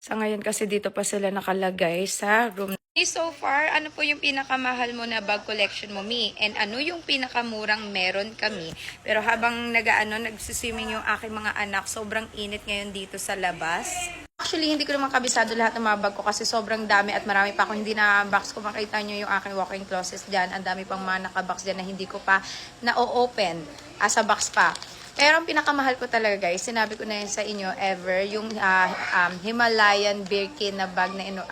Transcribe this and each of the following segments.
Sa ngayon kasi dito pa sila nakalagay sa room. So far, ano po yung pinakamahal mo na bag collection mo, Mi? And ano yung pinakamurang meron kami? Pero habang nagsiswimming yung aking mga anak, sobrang init ngayon dito sa labas. Actually, hindi ko naman kabisado lahat ng mga bag ko kasi sobrang dami at marami pa akong hindi na-box ko. Makita nyo yung aking walk-in closet dyan. Ang dami pang mga nakabox dyan na hindi ko pa na-open as a box pa. Pero ang pinakamahal ko talaga guys, sinabi ko na yun sa inyo ever, yung Himalayan Birkin na bag na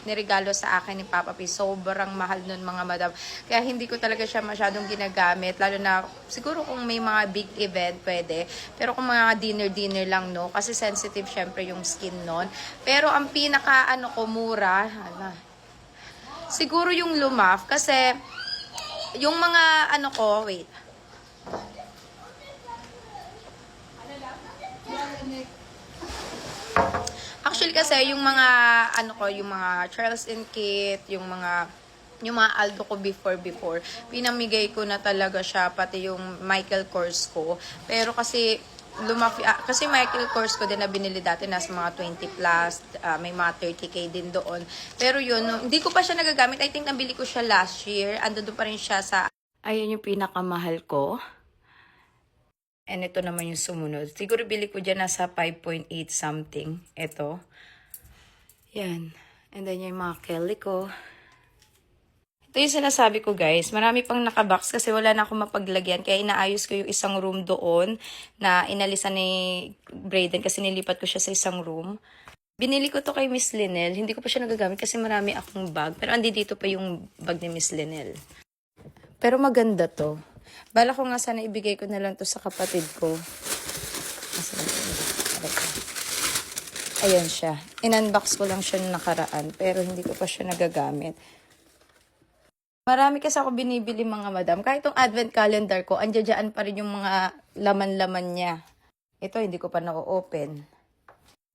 nirigalo sa akin ni Papa P. Sobrang mahal nun mga madam. Kaya hindi ko talaga siya masyadong ginagamit. Lalo na siguro kung may mga big event pwede. Pero kung mga dinner lang no. Kasi sensitive syempre yung skin nun. Pero ang pinaka ko mura, siguro yung Lumaf. Kasi yung mga wait. Actually kasi yung mga yung mga Charles & Kit, yung mga Aldo ko before, pinamigay ko na talaga siya, pati yung Michael Kors ko. Pero kasi kasi Michael Kors ko din na binili dati nasa mga 20 plus, may mga 30k din doon. Pero yun, hindi ko pa siya nagagamit. I think nabili ko siya last year. Andun pa rin siya sa... Ayan yung pinakamahal ko. And ito naman yung sumunod. Siguro bili ko dyan nasa 5.8 something. Ito. Yan. And then yung mga Kelly ko. Ito yung sinasabi ko guys. Marami pang nakabox kasi wala na akong mapaglagyan. Kaya inaayos ko yung isang room doon na inalisan ni Brayden kasi nilipat ko siya sa isang room. Binili ko to kay Miss Linel. Hindi ko pa siya nagagamit kasi marami akong bag. Pero andi dito pa yung bag ni Miss Linel. Pero maganda to. Bala ko nga sana ibigay ko na lang to sa kapatid ko. Ayan siya. In-unbox ko lang siya nung nakaraan. Pero hindi ko pa siya nagagamit. Marami kasi ako binibili mga madam. Kahit itong advent calendar ko, andyan pa rin yung mga laman-laman niya. Ito hindi ko pa na-open.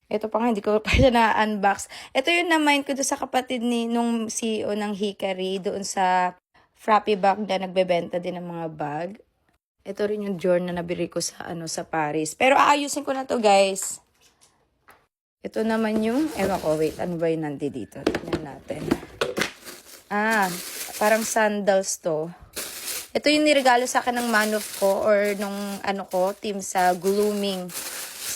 Ito pa nga, hindi ko pa siya na-unbox. Ito yung na-mind ko doon sa kapatid nung CEO ng Hikari doon sa Frappy bag na nagbebenta din ng mga bag. Ito rin yung Jorn na nabili ko sa sa Paris. Pero aayusin ko na to, guys. Ito naman yung wait, ano ba yung nandito? Tingnan natin. Parang sandals to. Ito yung niregalo sa akin ng Manof ko or nung team sa Glooming.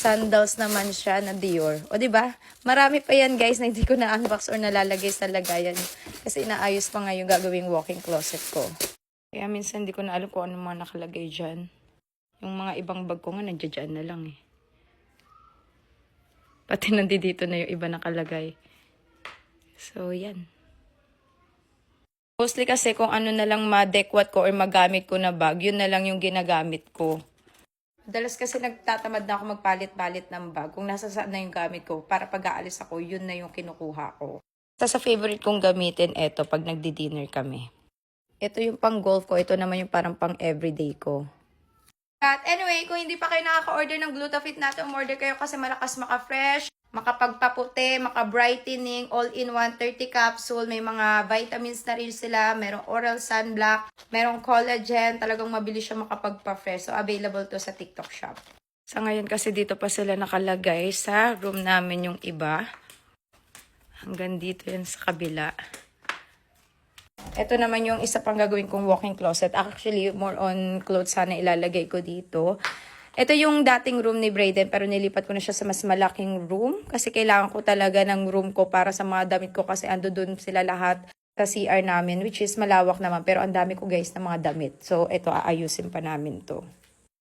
Sandals naman siya na Dior. O, diba? Marami pa yan, guys, na hindi ko na-unbox or nalalagay sa lagayan. Kasi inaayos pa nga yung gagawing walk-in closet ko. Kaya minsan hindi ko na alam kung ano mga nakalagay dyan. Yung mga ibang bag ko nga, nandiyan na lang eh. Pati nandito na yung iba nakalagay. So, yan. Mostly kasi kung ano na lang madekwat ko or magamit ko na bag, yun na lang yung ginagamit ko. Dalas kasi nagtatamad na ako magpalit-palit ng bag. Kung nasa saan na yung gamit ko, para pag aalis ako, yun na yung kinukuha ko. Sa favorite kong gamitin, eto, pag nagdi-dinner kami. Ito yung pang golf ko, ito naman yung parang pang everyday ko. At anyway, kung hindi pa kayo nakaka-order ng Glutafit natin, umorder kayo kasi malakas maka-fresh, makapagpaputi, maka-brightening, all-in-one 30 capsule, may mga vitamins na rin sila, merong oral sunblock, merong collagen, talagang mabilis siya makapagpa-fresh. So, available to sa TikTok shop. Sa ngayon kasi dito pa sila nakalagay sa room namin yung iba. Hanggang dito yan sa kabila. Ito naman yung isa pang gagawin kong walk-in closet. Actually, more on clothes sana ilalagay ko dito. Ito yung dating room ni Brayden pero nilipat ko na siya sa mas malaking room kasi kailangan ko talaga ng room ko para sa mga damit ko kasi ando doon sila lahat sa CR namin which is malawak naman pero ang dami ko guys ng mga damit. So ito aayusin pa namin to.